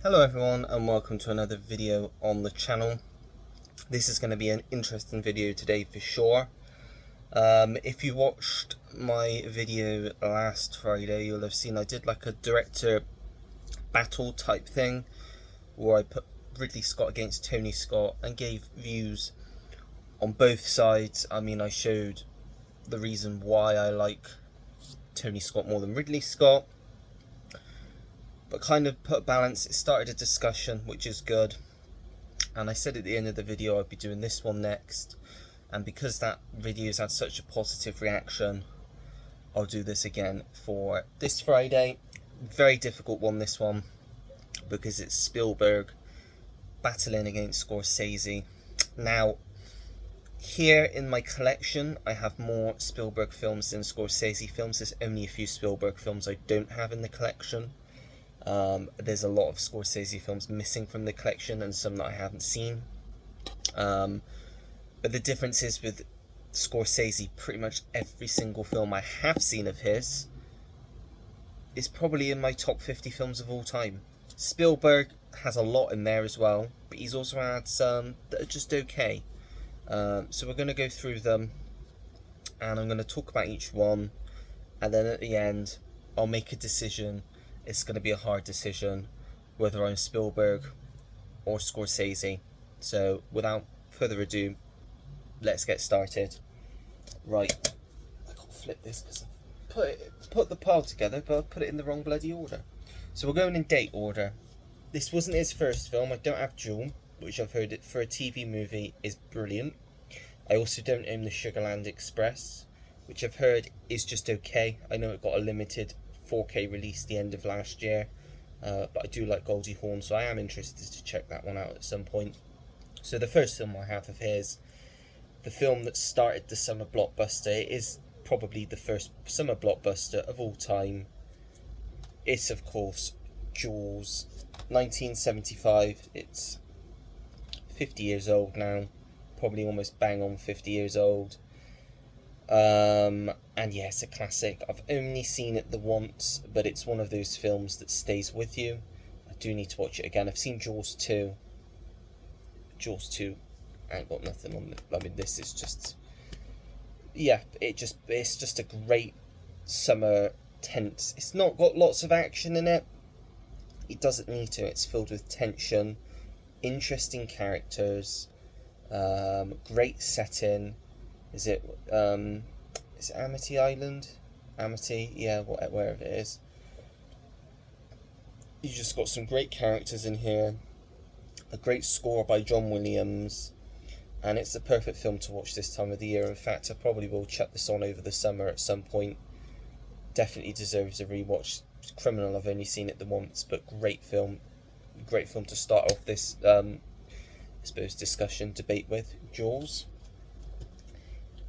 Hello everyone and welcome to another video on the channel. This is going to be an interesting video today for sure. If you watched my video last Friday, you'll have seen I did like a director battle type thing where I put Ridley Scott against Tony Scott and gave views on both sides. I showed the reason why I like Tony Scott more than Ridley Scott, but kind of put a balance. It started a discussion, which is good, and I said at the end of the video I'd be doing this one next, and because that video's had such a positive reaction, I'll do this again for this Friday. Very difficult one, this one, because it's Spielberg battling against Scorsese. Now, here in my collection I have more Spielberg films than Scorsese films. There's only a few Spielberg films I don't have in the collection. There's a lot of Scorsese films missing from the collection and some that I haven't seen. But the difference is with Scorsese, pretty much every single film I have seen of his is probably in my top 50 films of all time. Spielberg has a lot in there as well, but he's also had some that are just okay. So we're going to go through them, and I'm going to talk about each one, and then at the end I'll make a decision. It's going to be a hard decision whether I'm Spielberg or Scorsese. So without further ado, let's get started. Right, I can't flip this because I put the pile together, but I put it in the wrong bloody order. So we're going in date order. This wasn't his first film. I don't have Jewel, which I've heard it for a TV movie is brilliant. I also don't own the Sugarland Express, which I've heard is just okay. I know it got a limited 4K release the end of last year, but I do like Goldie Hawn, so I am interested to check that one out at some point. So the first film I have of his, the film that started the summer blockbuster, it is probably the first summer blockbuster of all time. It's of course Jaws, 1975. It's 50 years old now, probably almost bang on 50 years old. And yeah, it's a classic. I've only seen it the once, but it's one of those films that stays with you. I do need to watch it again. I've seen Jaws 2. Jaws 2, I ain't got nothing on it. This is just, yeah, it's just a great summer tense. It's not got lots of action in it. It doesn't need to. It's filled with tension, interesting characters, great setting. Is it Amity Island? Amity, yeah, wherever it is. You just got some great characters in here, a great score by John Williams, and it's the perfect film to watch this time of the year. In fact, I probably will chuck this on over the summer at some point. Definitely deserves a rewatch. It's criminal I've only seen it the once, but great film to start off this I suppose debate with, Jaws.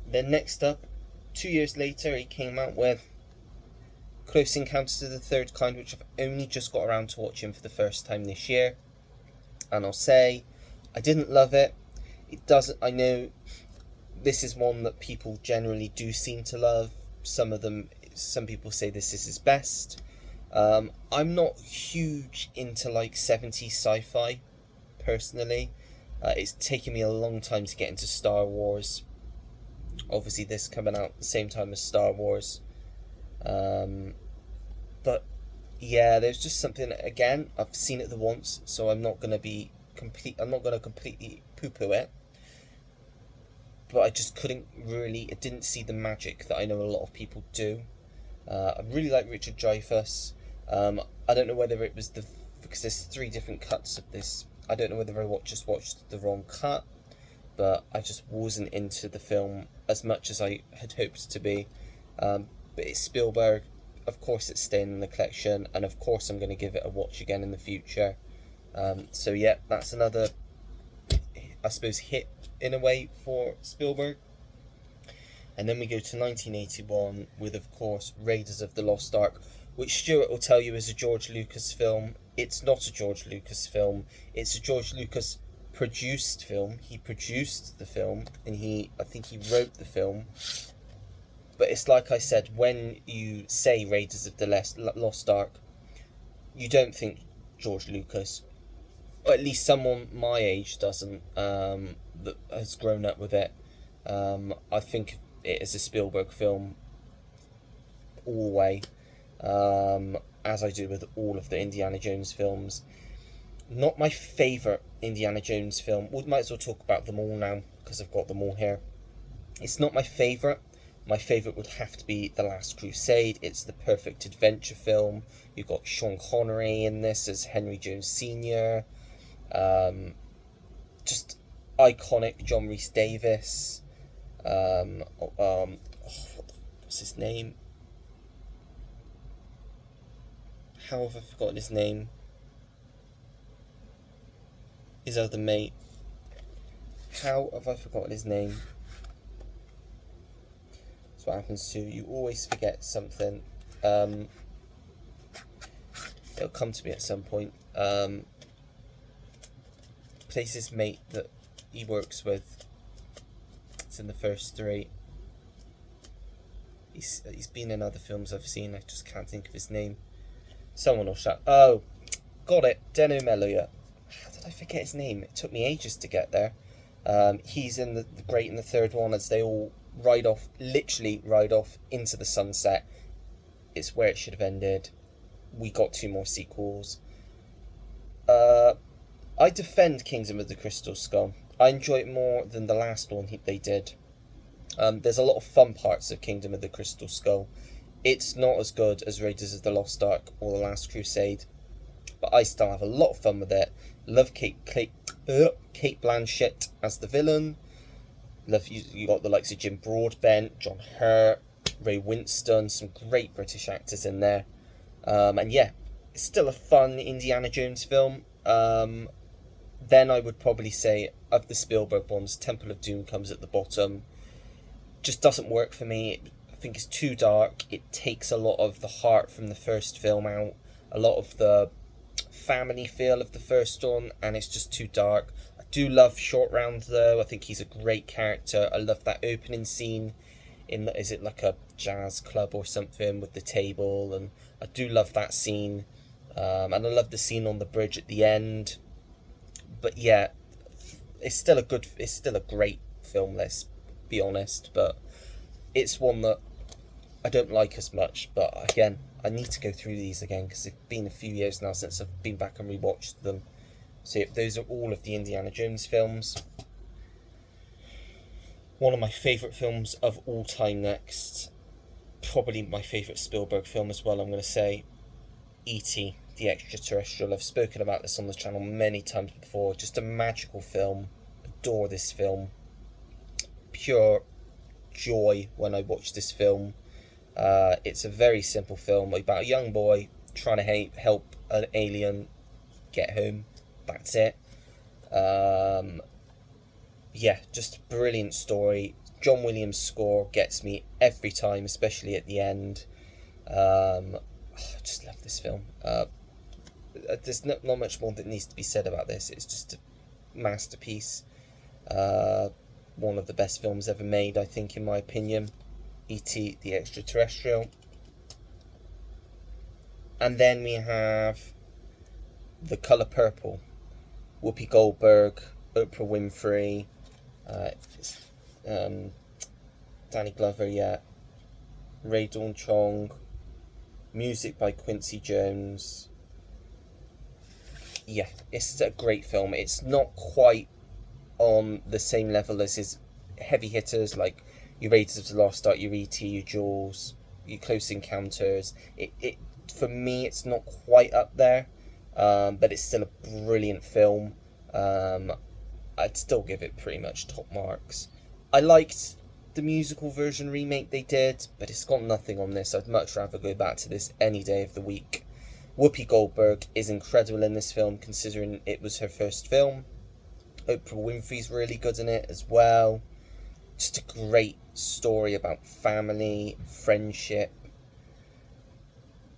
Then next up, 2 years later, he came out with Close Encounters of the Third Kind, which I've only just got around to watching for the first time this year. And I'll say, I didn't love it. I know this is one that people generally do seem to love. Some people say this is his best. I'm not huge into like 70s sci-fi, personally. It's taken me a long time to get into Star Wars. Obviously this coming out at the same time as Star Wars, but yeah, there's just something, again, I've seen it the once, so I'm not going to completely poo-poo it, but I just it didn't see the magic that I know a lot of people do. I really like Richard Dreyfuss. I don't know whether it was because there's 3 different cuts of this. I don't know whether I just watched the wrong cut, but I just wasn't into the film as much as I had hoped to be. But it's Spielberg. Of course it's staying in the collection, and of course I'm going to give it a watch again in the future. So yeah, that's another, I suppose, hit in a way for Spielberg. And then we go to 1981 with, of course, Raiders of the Lost Ark, which Stuart will tell you is a George Lucas film. It's not a George Lucas film. It's a George Lucas produced film. He produced the film, and I think he wrote the film. But it's like I said, when you say Raiders of the Lost Ark, you don't think George Lucas, or at least someone my age doesn't, that has grown up with it. I think it is a Spielberg film all the way, as I do with all of the Indiana Jones films. Not my favourite Indiana Jones film. We might as well talk about them all now, because I've got them all here. It's not my favourite. My favourite would have to be The Last Crusade. It's the perfect adventure film. You've got Sean Connery in this as Henry Jones Sr. Just iconic John Rhys Davis. What's his name? How have I forgotten his name? His other mate. How have I forgotten his name? That's what happens to you. You always forget something. It'll come to me at some point. Plays his mate that he works with. It's in the first three. He's been in other films I've seen. I just can't think of his name. Someone will shout. Oh, got it. Deno Melia. How did I forget his name? It took me ages to get there. He's in the great in the third one as they all literally ride off into the sunset. It's where it should have ended. We got 2 more sequels. I defend Kingdom of the Crystal Skull. I enjoy it more than the last one they did. There's a lot of fun parts of Kingdom of the Crystal Skull. It's not as good as Raiders of the Lost Ark or The Last Crusade, but I still have a lot of fun with it. Love Kate Blanchett as the villain. Love you got the likes of Jim Broadbent, John Hurt, Ray Winstone, some great British actors in there. And yeah, it's still a fun Indiana Jones film. Then I would probably say, of the Spielberg ones, Temple of Doom comes at the bottom. Just doesn't work for me. I think it's too dark. It takes a lot of the heart from the first film out, a lot of the family feel of the first one, and it's just too dark. I do love Short Round though. I think he's a great character. I love that opening scene in is it like a jazz club or something with the table, and I do love that scene. And I love the scene on the bridge at the end. But yeah, it's still a great film, let's be honest, but it's one that I don't like as much. But again, I need to go through these again because it's been a few years now since I've been back and rewatched them. So those are all of the Indiana Jones films. One of my favourite films of all time next, probably my favourite Spielberg film as well, I'm going to say, E.T. the Extraterrestrial. I've spoken about this on the channel many times before. Just a magical film. Adore this film. Pure joy when I watch this film. It's a very simple film about a young boy trying to help an alien get home. That's it. Yeah, just a brilliant story. John Williams' score gets me every time, especially at the end. I just love this film. There's not much more that needs to be said about this. It's just a masterpiece. One of the best films ever made, I think, in my opinion. E.T. the Extraterrestrial. And then we have The Colour Purple. Whoopi Goldberg, Oprah Winfrey, Danny Glover, yeah, Ray Dawn Chong, music by Quincy Jones. Yeah, it's a great film. It's not quite on the same level as his heavy hitters like your Raiders of the Lost Ark, your E.T., your Jaws, your Close Encounters. It for me, it's not quite up there, but it's still a brilliant film. I'd still give it pretty much top marks. I liked the musical version remake they did, but it's got nothing on this. I'd much rather go back to this any day of the week. Whoopi Goldberg is incredible in this film, considering it was her first film. Oprah Winfrey's really good in it as well. Just a great story about family, friendship,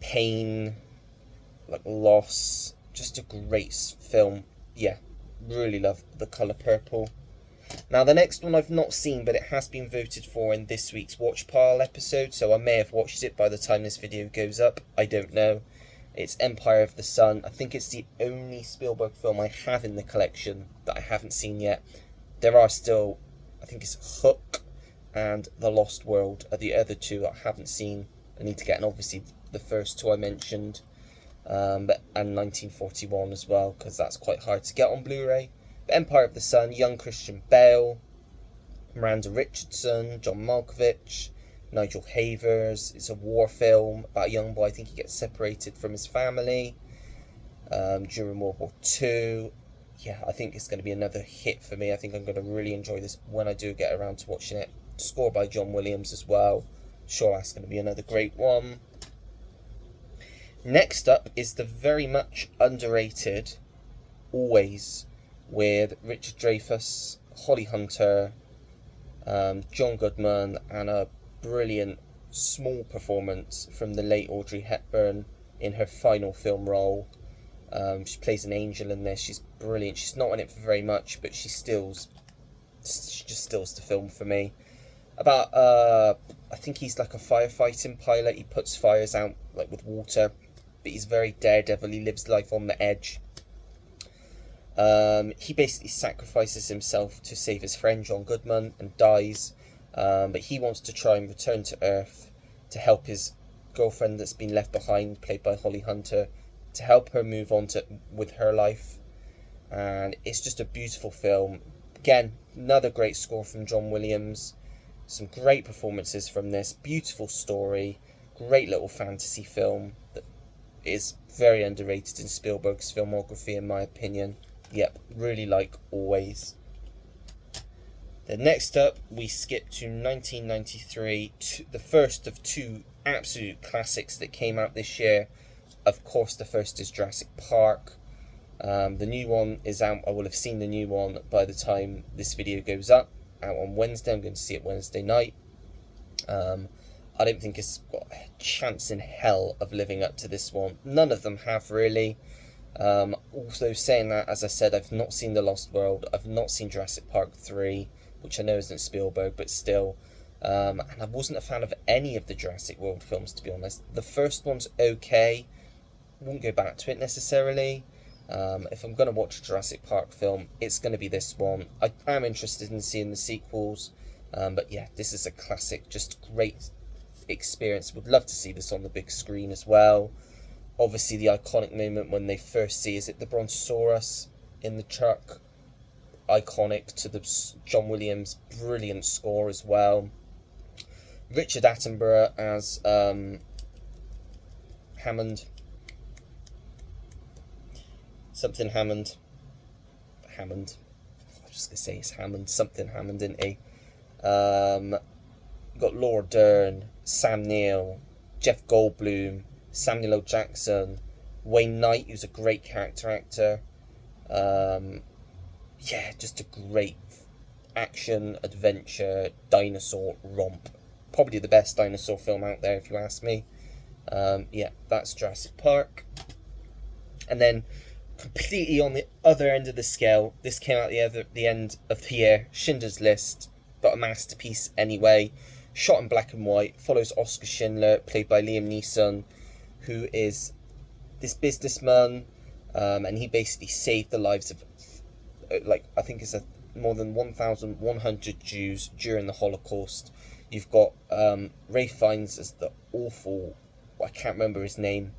pain, like loss. Just a great film. Yeah, really love The Colour Purple. Now the next one I've not seen, but it has been voted for in this week's Watch Pile episode, so I may have watched it by the time this video goes up. I don't know. It's Empire of the Sun. I think it's the only Spielberg film I have in the collection that I haven't seen yet. There are still, I think it's Hook and The Lost World are the other two that I haven't seen. I need to get, and obviously the first two I mentioned, and 1941 as well, because that's quite hard to get on Blu-ray. But Empire of the Sun, young Christian Bale, Miranda Richardson, John Malkovich, Nigel Havers. It's a war film about a young boy. I think he gets separated from his family during World War II. Yeah, I think it's going to be another hit for me. I think I'm going to really enjoy this when I do get around to watching it. Score by John Williams as well. Sure, that's going to be another great one. Next up is the very much underrated Always, with Richard Dreyfuss, Holly Hunter, John Goodman, and a brilliant small performance from the late Audrey Hepburn in her final film role. She plays an angel in this. She's brilliant. She's not in it for very much, but she just steals the film for me. About I think he's like a firefighting pilot. He puts fires out like with water, but he's very daredevil. He lives life on the edge. He basically sacrifices himself to save his friend John Goodman and dies, but he wants to try and return to Earth to help his girlfriend that's been left behind, played by Holly Hunter, to help her move on with her life. And it's just a beautiful film. Again, another great score from John Williams. Some great performances from this. Beautiful story. Great little fantasy film that is very underrated in Spielberg's filmography, in my opinion. Yep, really like Always. Then next up, we skip to 1993, the first of two absolute classics that came out this year. Of course, the first is Jurassic Park. The new one is out. I will have seen the new one by the time this video goes up, out on Wednesday. I'm going to see it Wednesday night. I don't think it's got a chance in hell of living up to this one. None of them have, really. Also saying that, as I said, I've not seen The Lost World. I've not seen Jurassic Park 3, which I know isn't Spielberg, but still. And I wasn't a fan of any of the Jurassic World films, to be honest. The first one's okay. Wouldn't go back to it necessarily. If I'm going to watch a Jurassic Park film, it's going to be this one. I am interested in seeing the sequels. But yeah, this is a classic. Just great experience. Would love to see this on the big screen as well. Obviously, the iconic moment when they first see, is it the Brontosaurus in the truck? Iconic to the John Williams brilliant score as well. Richard Attenborough as Hammond. Something Hammond. Hammond. I was just going to say it's Hammond. Something Hammond, didn't he? Got Laura Dern, Sam Neill, Jeff Goldblum, Samuel L. Jackson, Wayne Knight, who's a great character actor. Yeah, just a great action, adventure, dinosaur romp. Probably the best dinosaur film out there, if you ask me. Yeah, that's Jurassic Park. And then, completely on the other end of the scale, this came out the end of the year, Schindler's List, but a masterpiece anyway. Shot in black and white, follows Oscar Schindler, played by Liam Neeson, who is this businessman, and he basically saved the lives of, I think it's more than 1,100 Jews during the Holocaust. You've got Ralph Fiennes as the awful, I can't remember his name,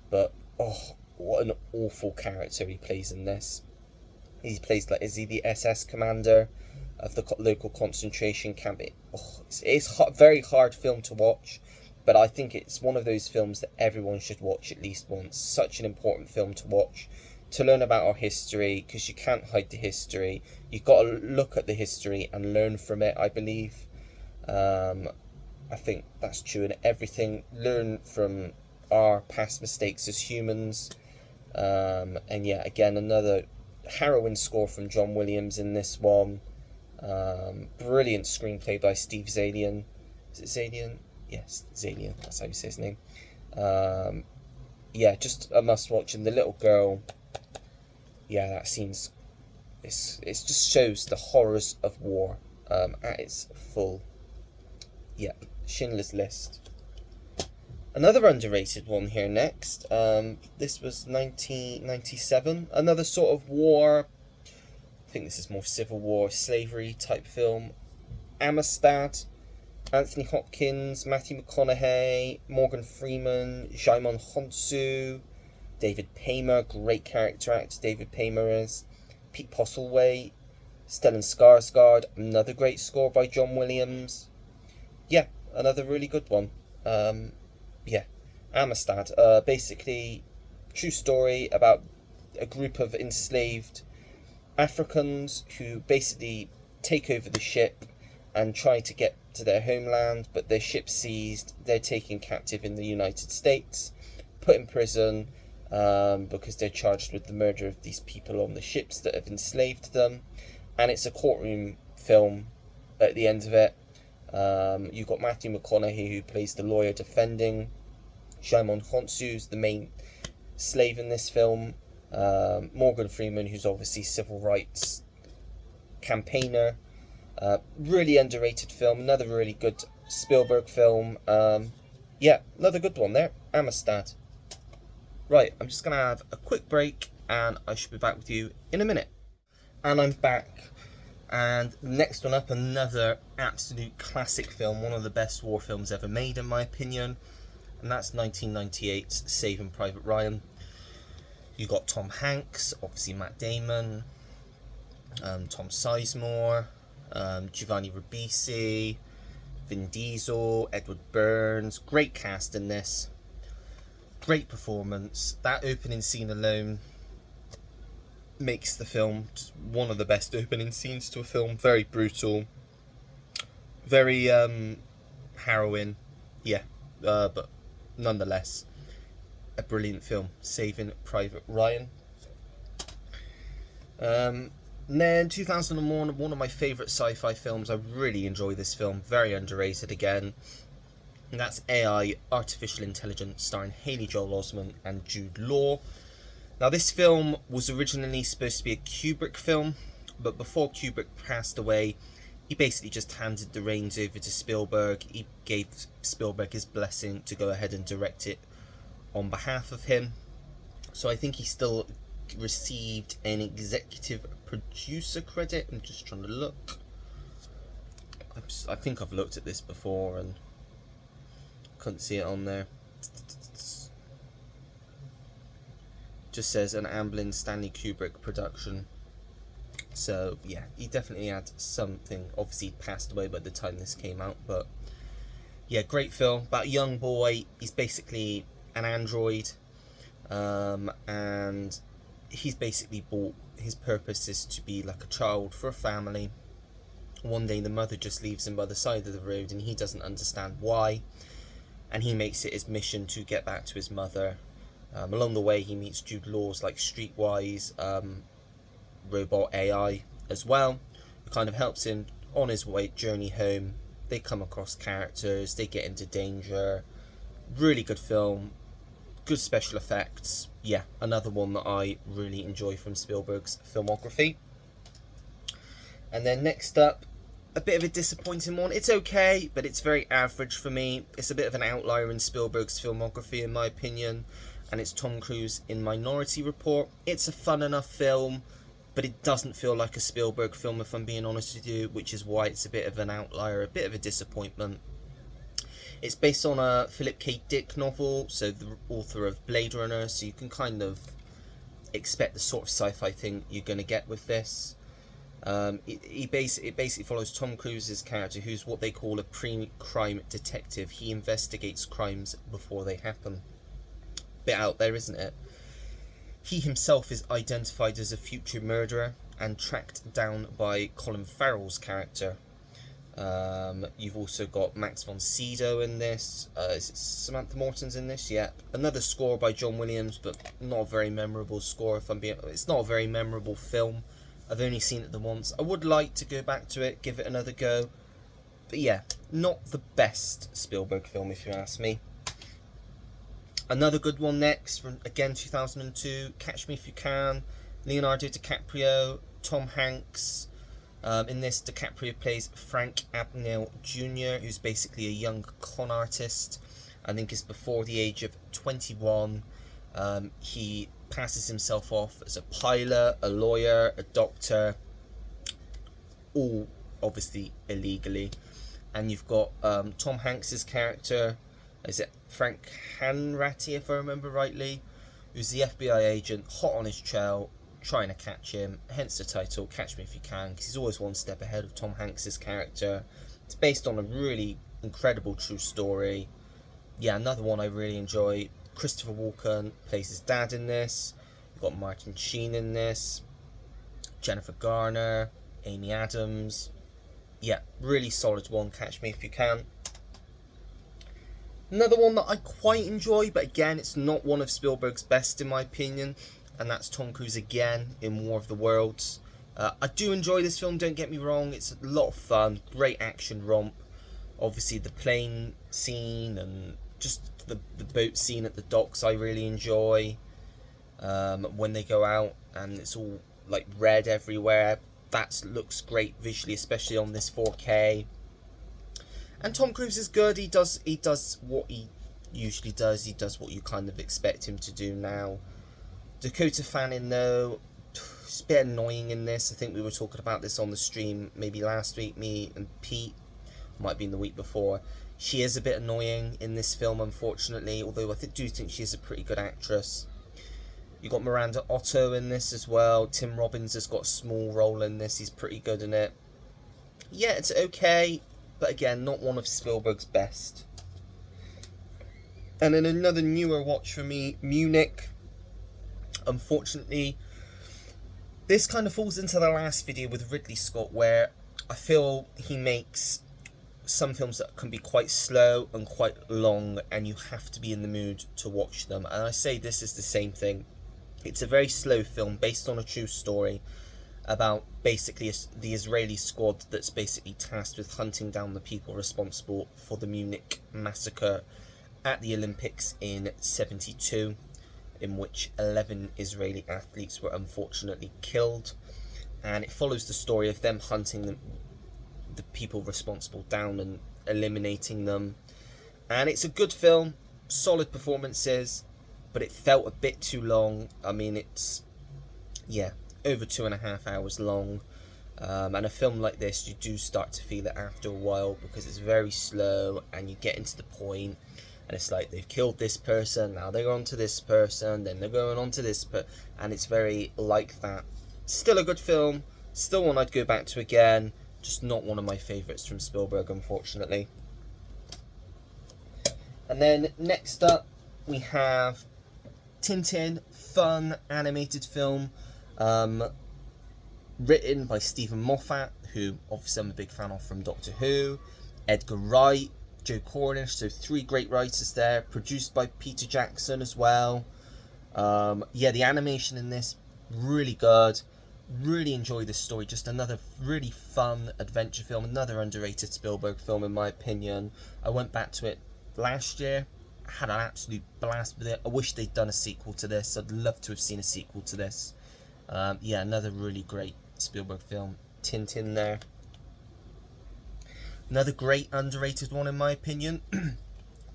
but oh, what an awful character he plays in this. He plays is he the SS commander of the local concentration camp? It's a very hard film to watch, but I think it's one of those films that everyone should watch at least once. Such an important film to watch, to learn about our history, because you can't hide the history. You've got to look at the history and learn from it, I believe. I think that's true in everything. Learn from our past mistakes as humans. And yeah, again, another harrowing score from John Williams in this one. Brilliant screenplay by Steve Zaillian. Is it Zaillian? Yes, Zaillian, that's how you say his name. Yeah, just a must watch. And the little girl, yeah, that scene's, it just shows the horrors of war at its full. Yeah, Schindler's List. Another underrated one here next. This was 1997. Another sort of war. I think this is more Civil War, slavery type film. Amistad. Anthony Hopkins, Matthew McConaughey, Morgan Freeman, Djimon Hounsou, David Paymer, great character actor David Paymer is, Pete Postlethwaite, Stellan Skarsgård, another great score by John Williams. Yeah, another really good one. Yeah, Amistad. Basically, true story about a group of enslaved Africans who basically take over the ship and try to get to their homeland, but their ship's seized. They're taken captive in the United States, put in prison because they're charged with the murder of these people on the ships that have enslaved them. And it's a courtroom film at the end of it. You've got Matthew McConaughey, who plays the lawyer defending. Djimon Hounsou's the main slave in this film. Morgan Freeman, who's obviously civil rights campaigner. Really underrated film. Another really good Spielberg film. Yeah, another good one there. Amistad. Right, I'm just going to have a quick break and I should be back with you in a minute. And I'm back. And next one up, another absolute classic film. One of the best war films ever made, in my opinion. And that's 1998's Saving Private Ryan. You got Tom Hanks, obviously Matt Damon, Tom Sizemore, Giovanni Ribisi, Vin Diesel, Edward Burns. Great cast in this. Great performance. That opening scene alone makes the film one of the best opening scenes to a film. Very brutal, very harrowing, yeah, but nonetheless a brilliant film, Saving Private Ryan. And then 2001, one of my favourite sci-fi films. I really enjoy this film, very underrated again, and that's AI, Artificial Intelligence, starring Haley Joel Osment and Jude Law. Now, this film was originally supposed to be a Kubrick film, but before Kubrick passed away, he basically just handed the reins over to Spielberg. He gave Spielberg his blessing to go ahead and direct it on behalf of him. So I think he still received an executive producer credit. I'm just trying to look. I think I've looked at this before and couldn't see it on there. Just says an Amblin Stanley Kubrick production. So yeah, he definitely had something. Obviously he passed away by the time this came out, but yeah, great film about a young boy. He's basically an android, and he's basically bought, his purpose is to be like a child for a family. One day the mother just leaves him by the side of the road and he doesn't understand why, and he makes it his mission to get back to his mother. Along the way he meets Jude Law's like streetwise robot AI as well, who kind of helps him on his journey home. They come across characters, they get into danger. Really good film, good special effects. Yeah, another one that I really enjoy from Spielberg's filmography. And then next up, a bit of a disappointing one. It's okay, but it's very average for me. It's a bit of an outlier in Spielberg's filmography, in my opinion, and it's Tom Cruise in Minority Report. It's a fun enough film, but it doesn't feel like a Spielberg film, if I'm being honest with you, which is why it's a bit of an outlier, a bit of a disappointment. It's based on a Philip K. Dick novel, so the author of Blade Runner, so you can kind of expect the sort of sci-fi thing you're going to get with this. It basically follows Tom Cruise's character, who's what they call a pre-crime detective. He investigates crimes before they happen. Bit out there, isn't it? He himself is identified as a future murderer and tracked down by Colin Farrell's character. You've also got Max von Sydow in this. Is it Samantha Morton's in this? Yeah. Another score by John Williams, but not a very memorable score. It's not a very memorable film. I've only seen it the once. I would like to go back to it, give it another go. But yeah, not the best Spielberg film, if you ask me. Another good one next, from again 2002, Catch Me If You Can. Leonardo DiCaprio, Tom Hanks. In this, DiCaprio plays Frank Abagnale Jr., who's basically a young con artist. I think it's before the age of 21. He passes himself off as a pilot, a lawyer, a doctor, all obviously illegally. And you've got Tom Hanks's character, is it Frank Hanratty, if I remember rightly, who's the FBI agent, hot on his trail, trying to catch him, hence the title, Catch Me If You Can, because he's always one step ahead of Tom Hanks's character. It's based on a really incredible true story. Yeah, another one I really enjoy. Christopher Walken plays his dad in this. You've got Martin Sheen in this, Jennifer Garner, Amy Adams. Yeah, really solid one, Catch Me If You Can. Another one that I quite enjoy, but again, it's not one of Spielberg's best in my opinion, and that's Tom Cruise again in War of the Worlds. I do enjoy this film, don't get me wrong, it's a lot of fun, great action romp. Obviously the plane scene and just the boat scene at the docks I really enjoy. When they go out and it's all like red everywhere, that looks great visually, especially on this 4K. And Tom Cruise is good. He does what he usually does. He does what you kind of expect him to do now. Dakota Fanning, though, it's a bit annoying in this. I think we were talking about this on the stream maybe last week, me and Pete. Might have been the week before. She is a bit annoying in this film, unfortunately, although I do think she is a pretty good actress. You got Miranda Otto in this as well. Tim Robbins has got a small role in this. He's pretty good in it. Yeah, it's okay, but again, not one of Spielberg's best. And then another newer watch for me, Munich. Unfortunately, this kind of falls into the last video with Ridley Scott, where I feel he makes some films that can be quite slow and quite long, and you have to be in the mood to watch them. And I say this is the same thing. It's a very slow film based on a true story about basically the Israeli squad that's basically tasked with hunting down the people responsible for the Munich massacre at the Olympics in '72, in which 11 Israeli athletes were unfortunately killed. And it follows the story of them hunting the people responsible down and eliminating them. And it's a good film, solid performances, but it felt a bit too long. I mean, it's, yeah, over 2.5 hours long. And a film like this, you do start to feel it after a while because it's very slow and you get into the point and it's like they've killed this person, now they're on to this person, then they're going on to this and it's very like that. Still a good film, still one I'd go back to again, just not one of my favourites from Spielberg, unfortunately. And then next up we have Tintin, fun animated film, written by Stephen Moffat, who obviously I'm a big fan of from Doctor Who, Edgar Wright, Joe Cornish, so 3 great writers there, produced by Peter Jackson as well. Yeah, the animation in this, really good, really enjoy this story, just another really fun adventure film, another underrated Spielberg film in my opinion. I went back to it last year, had an absolute blast with it. I wish they'd done a sequel to this. I'd love to have seen a sequel to this. Yeah, another really great Spielberg film, Tintin there. Another great underrated one in my opinion,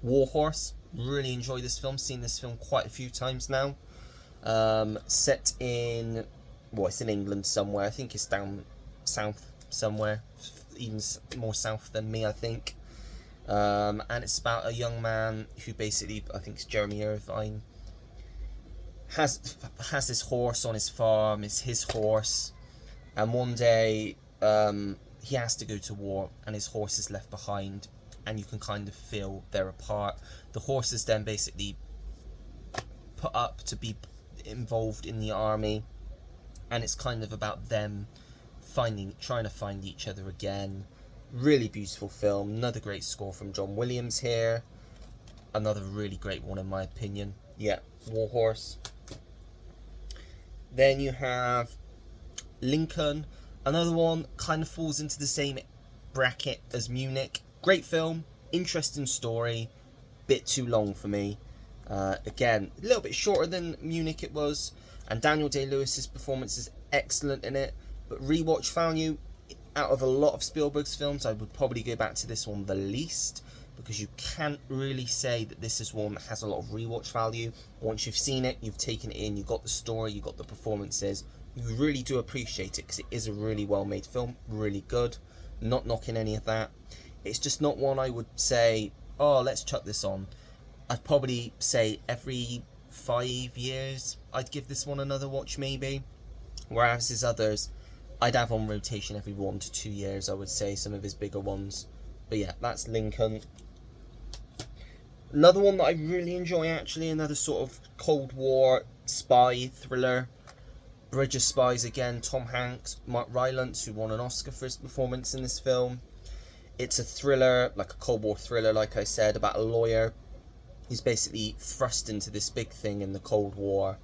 Warhorse. Really enjoy this film, seen this film quite a few times now. Set in, well, it's in England somewhere, I think it's down south somewhere, even more south than me I think. And it's about a young man who basically, I think it's Jeremy Irvine, has this horse on his farm. It's his horse, and one day he has to go to war and his horse is left behind, and you can kind of feel they're apart. The horse is then basically put up to be involved in the army, and it's kind of about them trying to find each other again. Really beautiful film, another great score from John Williams here, another really great one in my opinion. Yeah, Warhorse. Then you have Lincoln, another one, kind of falls into the same bracket as Munich. Great film, interesting story, bit too long for me. Again, a little bit shorter than Munich it was, and Daniel Day-Lewis's performance is excellent in it, but rewatch value, out of a lot of Spielberg's films, I would probably go back to this one the least, because you can't really say that this is one that has a lot of rewatch value. Once you've seen it, you've taken it in, you've got the story, you've got the performances, you really do appreciate it because it is a really well made film, really good. Not knocking any of that. It's just not one I would say, oh, let's chuck this on. I'd probably say every 5 years I'd give this one another watch maybe, whereas his others I'd have on rotation every 1 to 2 years, I would say, some of his bigger ones. But yeah, that's Lincoln. Another one that I really enjoy, actually, another sort of Cold War spy thriller, Bridge of Spies again, Tom Hanks, Mark Rylance, who won an Oscar for his performance in this film. It's a thriller, like a Cold War thriller, like I said, about a lawyer who's basically thrust into this big thing in the Cold War,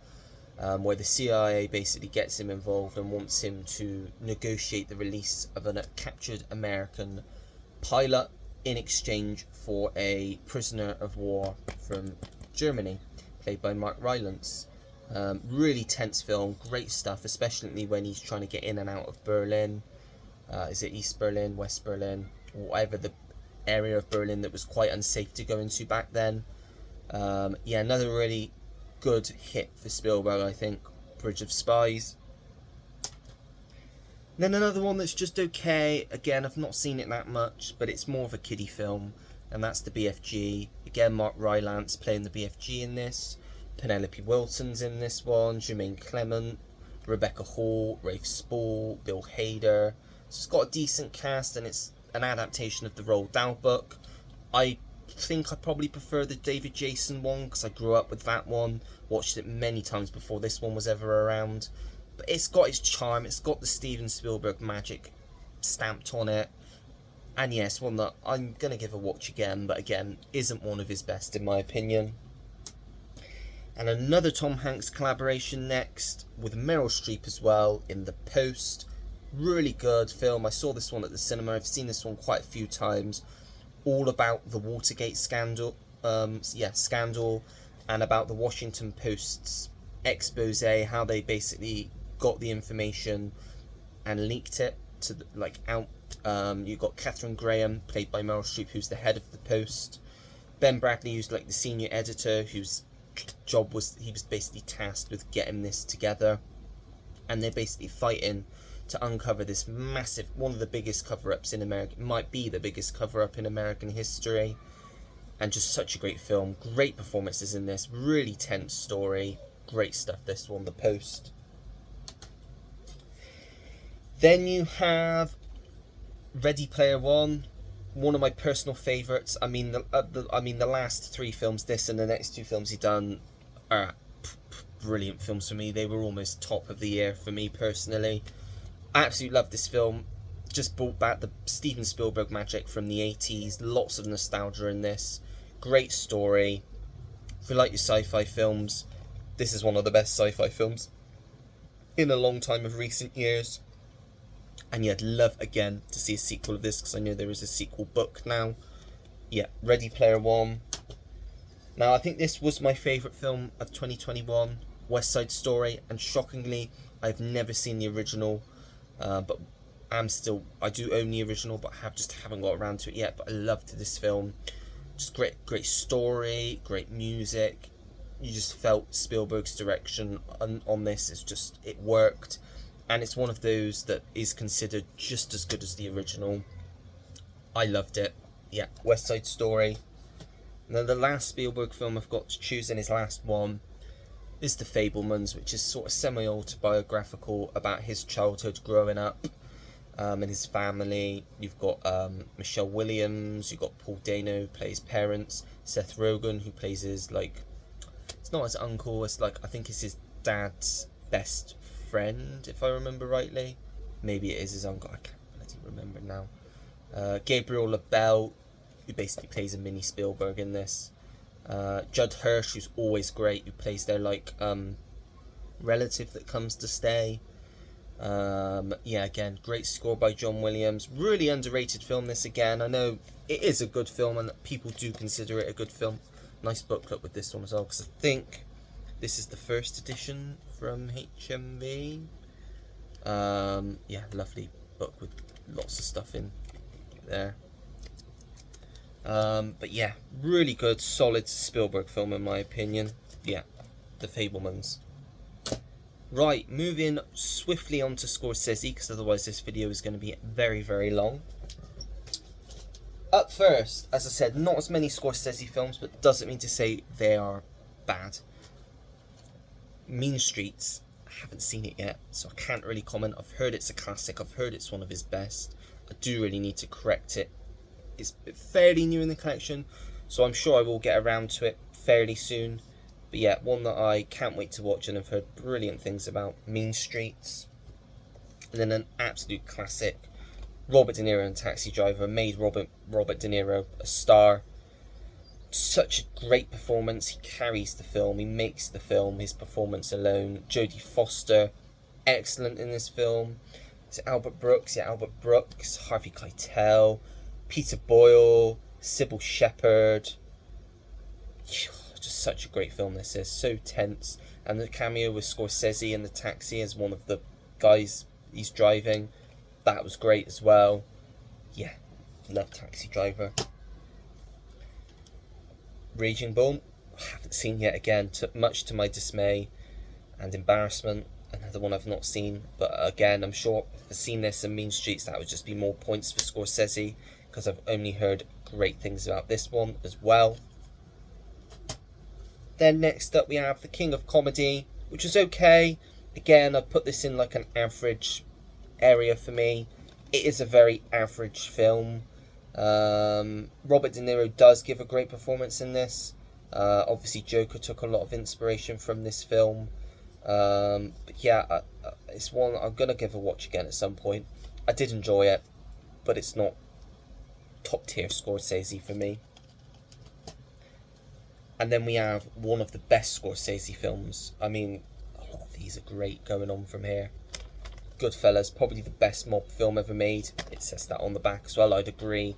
where the CIA basically gets him involved and wants him to negotiate the release of a captured American pilot in exchange for a prisoner of war from Germany, played by Mark Rylance. Really tense film, great stuff, especially when he's trying to get in and out of Berlin. Is it East Berlin, West Berlin, or whatever the area of Berlin that was quite unsafe to go into back then. Yeah, another really good hit for Spielberg, I think, Bridge of Spies. Then another one that's just okay, again, I've not seen it that much, but it's more of a kiddie film, and that's the BFG. Again, Mark Rylance playing the BFG in this. Penelope Wilton's in this one, Jermaine Clement, Rebecca Hall, Rafe Spall, Bill Hader. So it's got a decent cast, and it's an adaptation of the Roald Dahl book. I think I probably prefer the David Jason one, because I grew up with that one, watched it many times before this one was ever around. But it's got its charm, it's got the Steven Spielberg magic stamped on it. And yes, one that I'm going to give a watch again, but again, isn't one of his best in my opinion. And another Tom Hanks collaboration next, with Meryl Streep as well, in The Post. Really good film. I saw this one at the cinema, I've seen this one quite a few times. All about the Watergate scandal, scandal, and about the Washington Post's expose, how they basically got the information and leaked it to out. You've got Catherine Graham, played by Meryl Streep, who's the head of the Post. Ben Bradley, who's like the senior editor, whose job was, he was basically tasked with getting this together, and they're basically fighting to uncover this massive, one of the biggest cover-ups in America, might be the biggest cover-up in American history. And just such a great film, great performances in this, really tense story, great stuff this one, The Post. Then you have Ready Player One, one of my personal favourites. I mean, the last 3 films, this and the next 2 films he done, are brilliant films for me. They were almost top of the year for me personally. I absolutely love this film. Just brought back the Steven Spielberg magic from the 80s. Lots of nostalgia in this. Great story. If you like your sci-fi films, this is one of the best sci-fi films in a long time of recent years. And yeah, I'd love again to see a sequel of this, because I know there is a sequel book now. Yeah, Ready Player One. Now, I think this was my favourite film of 2021, West Side Story, and shockingly, I've never seen the original, but I do own the original, but haven't got around to it yet. But I loved this film. Just great story, great music. You just felt Spielberg's direction on this. It worked. And it's one of those that is considered just as good as the original. I loved it. Yeah, West Side Story. And then the last Spielberg film I've got to choose, and his last one, is The Fabelmans, which is sort of semi-autobiographical about his childhood growing up, and his family. You've got Michelle Williams, you've got Paul Dano, who plays parents, Seth Rogen, who plays his, it's not his uncle, it's I think it's his dad's best friend, if I remember rightly. Maybe it is his uncle, I can't bloody remember now. Gabriel LaBelle, who basically plays a mini Spielberg in this. Judd Hirsch, who's always great, who plays their relative that comes to stay. Yeah, again, great score by John Williams. Really underrated film, this again. I know it is a good film and that people do consider it a good film. Nice booklet with this one as well, because I think this is the first edition from HMV. Yeah, lovely book with lots of stuff in there. But yeah, really good, solid Spielberg film in my opinion. Yeah, The Fabelmans. Right, moving swiftly on to Scorsese, because otherwise this video is going to be very, very long. Up first, as I said, not as many Scorsese films, but doesn't mean to say they are bad. Mean Streets, I haven't seen it yet, so I can't really comment. I've heard it's a classic, I've heard it's one of his best. I do really need to correct it. It's fairly new in the collection, so I'm sure I will get around to it fairly soon. But yeah, one that I can't wait to watch and I've heard brilliant things about, Mean Streets. And then an absolute classic, Robert De Niro and Taxi Driver, made Robert De Niro a star. Such a great performance. He carries the film, he makes the film, his performance alone. Jodie Foster, excellent in this film. Is it Albert Brooks? Yeah, Albert Brooks. Harvey Keitel, Peter Boyle, Sybil Shepherd. Just such a great film this is, so tense. And the cameo with Scorsese in the taxi as one of the guys he's driving, that was great as well. Yeah, love Taxi Driver. Raging Bull, I haven't seen yet again, much to my dismay and embarrassment. Another one I've not seen, but again, I'm sure if I've seen this in Mean Streets, that would just be more points for Scorsese, because I've only heard great things about this one as well. Then next up we have The King of Comedy, which is okay. Again, I've put this in like an average area for me. It is a very average film. Robert De Niro does give a great performance in this. Obviously Joker took a lot of inspiration from this film. But yeah, it's one I'm going to give a watch again at some point. I did enjoy it, but it's not top tier Scorsese for me. And then we have one of the best Scorsese films. I mean, a lot of these are great going on from here. Goodfellas, probably the best mob film ever made. It says that on the back as well, I'd agree.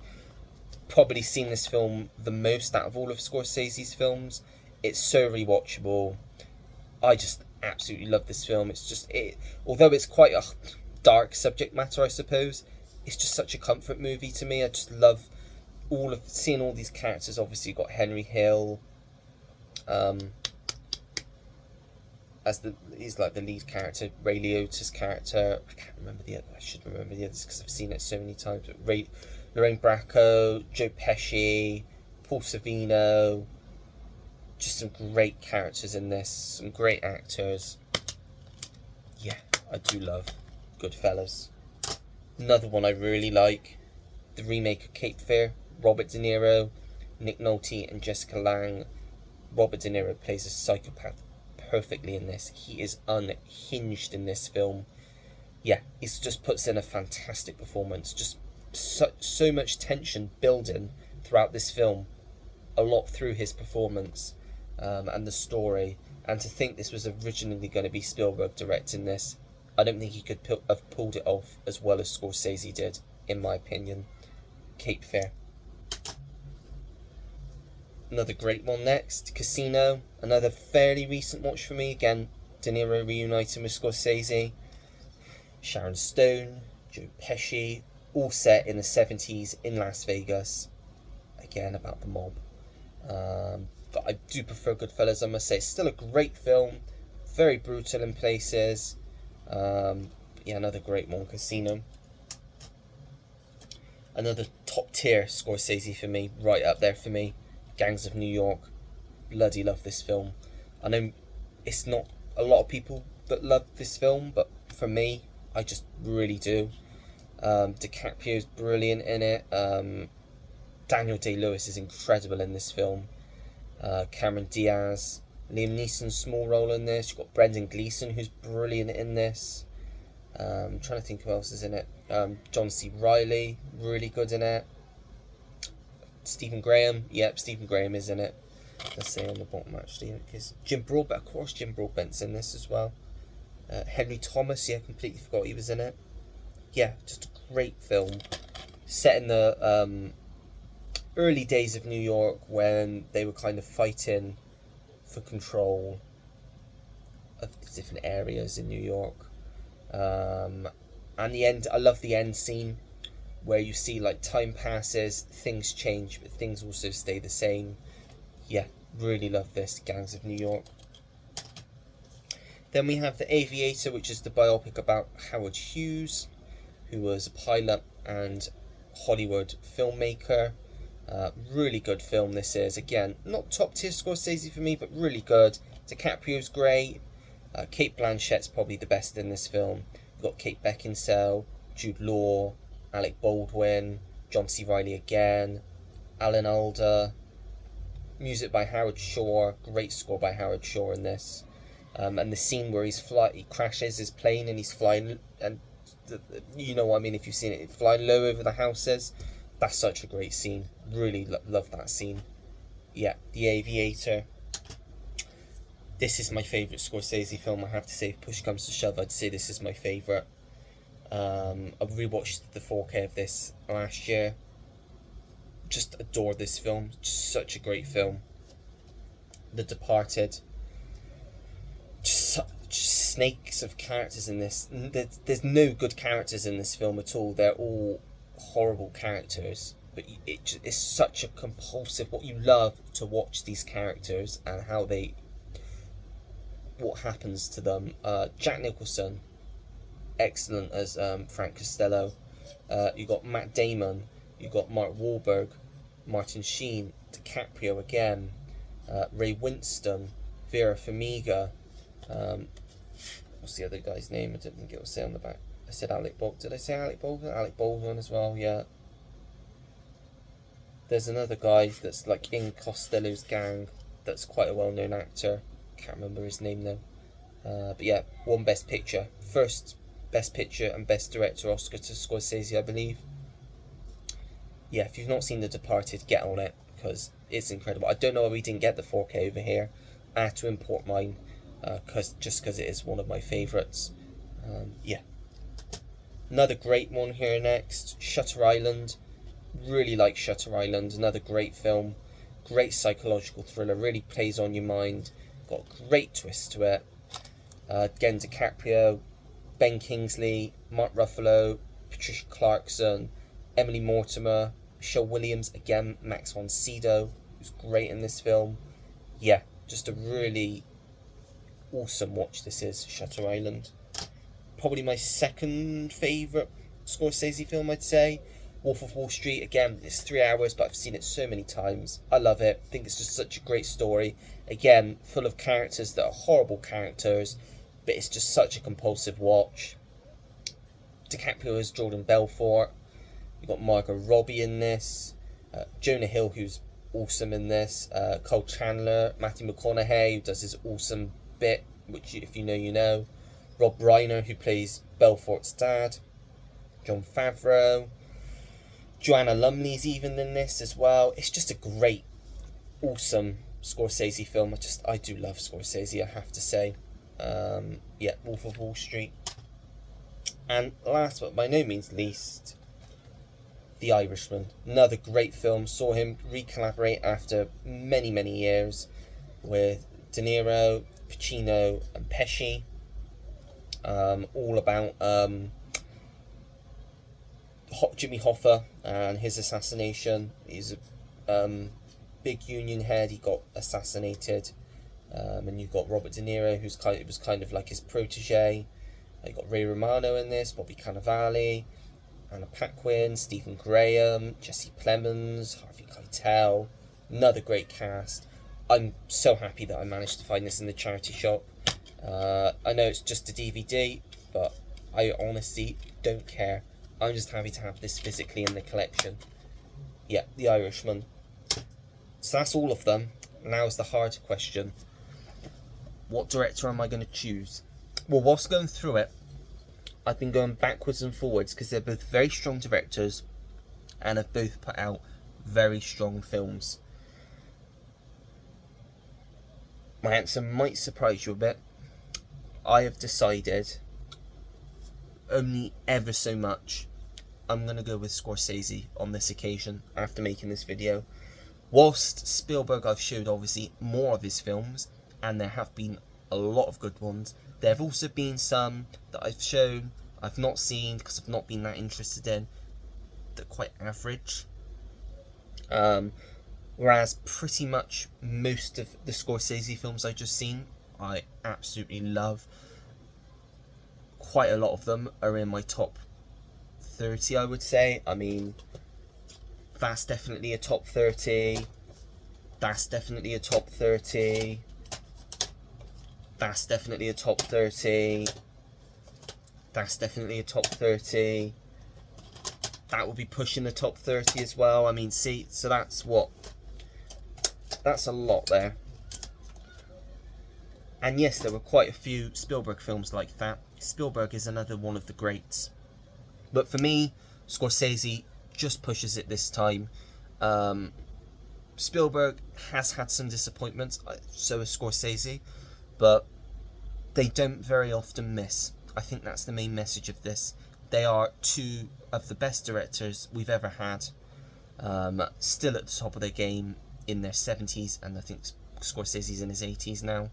Probably seen this film the most out of all of Scorsese's films. It's so rewatchable. I just absolutely love this film. It's just, although it's quite a dark subject matter, I suppose, it's just such a comfort movie to me. I just love seeing all these characters. Obviously you've got Henry Hill, he's like the lead character. Ray Liotta's character, I can't remember the other. I should remember the others because I've seen it so many times. But Lorraine Bracco, Joe Pesci, Paul Sorvino, just some great characters in this, some great actors. Yeah, I do love Goodfellas. Another one I really like, the remake of Cape Fear. Robert De Niro, Nick Nolte and Jessica Lange. Robert De Niro plays a psychopath perfectly in this. He is unhinged in this film. Yeah, he just puts in a fantastic performance. Just so much tension building throughout this film. A lot through his performance and the story. And to think this was originally going to be Spielberg directing this, I don't think he could have pulled it off as well as Scorsese did, in my opinion. Cape Fear. Another great one next, Casino. Another fairly recent watch for me. Again, De Niro reuniting with Scorsese. Sharon Stone, Joe Pesci, all set in the 70s in Las Vegas. Again, about the mob. But I do prefer Goodfellas, I must say. It's still a great film. Very brutal in places. But yeah, another great one, Casino. Another top tier Scorsese for me, right up there for me. Gangs of New York. Bloody love this film. I know it's not a lot of people that love this film, but for me, I just really do. DiCaprio's brilliant in it. Daniel Day-Lewis is incredible in this film. Cameron Diaz, Liam Neeson's small role in this. You've got Brendan Gleeson, who's brilliant in this. I'm trying to think who else is in it. John C. Reilly, really good in it. Stephen Graham, yep, Stephen Graham is in it. Let's say on the bottom actually, because Jim Broadbent, of course, Jim Broadbent's in this as well. Henry Thomas, yeah, completely forgot he was in it. Yeah, just a great film. Set in the early days of New York when they were kind of fighting for control of the different areas in New York. And the end, I love the end scene where you see like time passes, things change, but things also stay the same. Yeah, really love this, Gangs of New York. Then we have The Aviator, which is the biopic about Howard Hughes, who was a pilot and Hollywood filmmaker. Really good film this is. Again, not top tier Scorsese for me, but really good. DiCaprio's great. Cate Blanchett's probably the best in this film. You've got Kate Beckinsale, Jude Law, Alec Baldwin, John C. Reilly again, Alan Alda. Music by Howard Shore. Great score by Howard Shore in this. And the scene where he crashes his plane and he's flying, and you know what I mean if you've seen it, flying low over the houses. That's such a great scene. Really love that scene. Yeah, The Aviator. This is my favourite Scorsese film, I have to say. If push comes to shove, I'd say this is my favourite. I rewatched the 4K of this last year. Just adore this film. Just such a great film. The Departed. Just snakes of characters in this. There's no good characters in this film at all. They're all horrible characters, but it's such a compulsive, what you love to watch these characters and how what happens to them. Jack Nicholson, excellent as Frank Costello. You got Matt Damon, you got Mark Wahlberg, Martin Sheen, DiCaprio again, Ray Winstone, Vera Farmiga. What's the other guy's name? I didn't think it was say on the back. I said Alec Baldwin. Did I say Alec Baldwin? Alec Baldwin as well, yeah. There's another guy that's like in Costello's gang that's quite a well-known actor. Can't remember his name though. But yeah, won Best Picture. First Best Picture and Best Director Oscar to Scorsese, I believe. Yeah, if you've not seen The Departed, get on it, because it's incredible. I don't know why we didn't get the 4K over here. I had to import mine, just because it is one of my favourites. Yeah. Another great one here next, Shutter Island. Really like Shutter Island, another great film. Great psychological thriller, really plays on your mind. Got a great twist to it. Again, DiCaprio, Ben Kingsley, Mark Ruffalo, Patricia Clarkson, Emily Mortimer, Michelle Williams, again, Max von Sydow, who's great in this film. Yeah, just a really awesome watch this is, Shutter Island. Probably my second favourite Scorsese film, I'd say. Wolf of Wall Street, again, it's 3 hours, but I've seen it so many times. I love it. I think it's just such a great story. Again, full of characters that are horrible characters, but it's just such a compulsive watch. DiCaprio is Jordan Belfort. You've got Margot Robbie in this. Jonah Hill, who's awesome in this. Cole Chandler, Matthew McConaughey, who does his awesome bit, which if you know, you know. Rob Reiner, who plays Belfort's dad. Jon Favreau. Joanna Lumley's even in this as well. It's just a great, awesome Scorsese film. I do love Scorsese, I have to say. Yeah, Wolf of Wall Street. And last but by no means least, The Irishman. Another great film. Saw him re-collaborate after many, many years with De Niro, Pacino and Pesci. All about Jimmy Hoffa and his assassination. He's a big union head. He got assassinated, and you've got Robert De Niro, it was kind of like his protege. You got Ray Romano in this, Bobby Cannavale, Anna Paquin, Stephen Graham, Jesse Plemons, Harvey Keitel. Another great cast. I'm so happy that I managed to find this in the charity shop. I know it's just a DVD, but I honestly don't care. I'm just happy to have this physically in the collection. Yeah, The Irishman. So that's all of them. Now is the hard question. What director am I going to choose? Well, whilst going through it, I've been going backwards and forwards because they're both very strong directors and have both put out very strong films. My answer might surprise you a bit. I have decided, only ever so much, I'm going to go with Scorsese on this occasion after making this video. Whilst Spielberg, I've showed obviously more of his films, and there have been a lot of good ones. There have also been some that I've shown, I've not seen because I've not been that interested in. they're quite average. Whereas pretty much most of the Scorsese films I've just seen, I absolutely love. Quite a lot of them are in my top 30, I would say. I mean, that's definitely a top 30. That's definitely a top 30. That's definitely a top 30. That's definitely a top 30. That will be pushing the top 30 as well. I mean, see, so that's what? That's a lot there. And yes, there were quite a few Spielberg films like that. Spielberg is another one of the greats. But for me, Scorsese just pushes it this time. Spielberg has had some disappointments, so has Scorsese, but they don't very often miss. I think that's the main message of this. They are two of the best directors we've ever had, still at the top of their game in their 70s, and I think Scorsese's in his 80s now.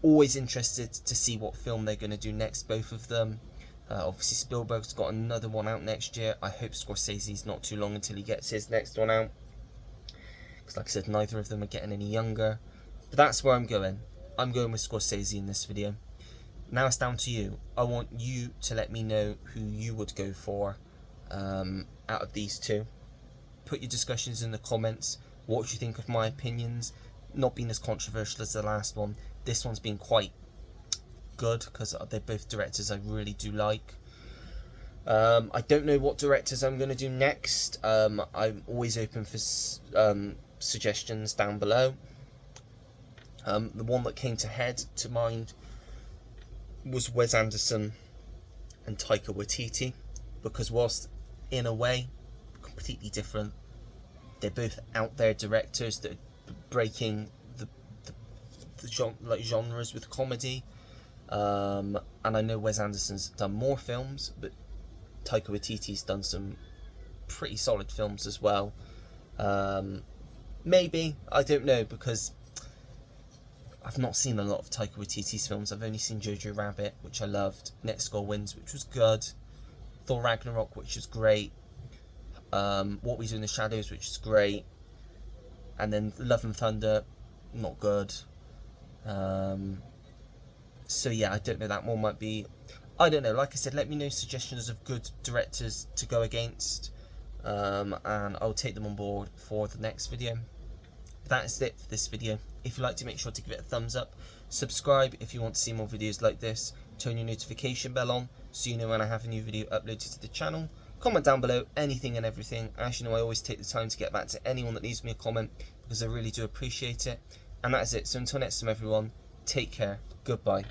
Always interested to see what film they're going to do next, both of them. Obviously Spielberg's got another one out next year. I hope Scorsese's not too long until he gets his next one out, because like I said, neither of them are getting any younger. But that's where I'm going. I'm going with Scorsese in this video. Now it's down to you. I want you to let me know who you would go for out of these two. Put your discussions in the comments. What do you think of my opinions? Not being as controversial as the last one. This one's been quite good because they're both directors I really do like. I don't know what directors I'm going to do next. I'm always open for suggestions down below. The one that came to mind was Wes Anderson and Taika Waititi, because whilst in a way completely different, they're both out there directors that are breaking the genres with comedy. And I know Wes Anderson's done more films, but Taika Waititi's done some pretty solid films as well. Maybe, I don't know, because I've not seen a lot of Taika Waititi's films. I've only seen Jojo Rabbit, which I loved, Next Goal Wins, which was good, Thor Ragnarok, which was great, What We Do in the Shadows, which is great, and then Love and Thunder, not good. So yeah, I don't know, that one might be, I don't know, like I said, let me know suggestions of good directors to go against, and I'll take them on board for the next video. That is it for this video. If you liked it, make sure to give it a thumbs up. Subscribe if you want to see more videos like this. Turn your notification bell on so you know when I have a new video uploaded to the channel. Comment down below anything and everything. As you know, I always take the time to get back to anyone that leaves me a comment, because I really do appreciate it. And that is it. So until next time, everyone, take care. Goodbye.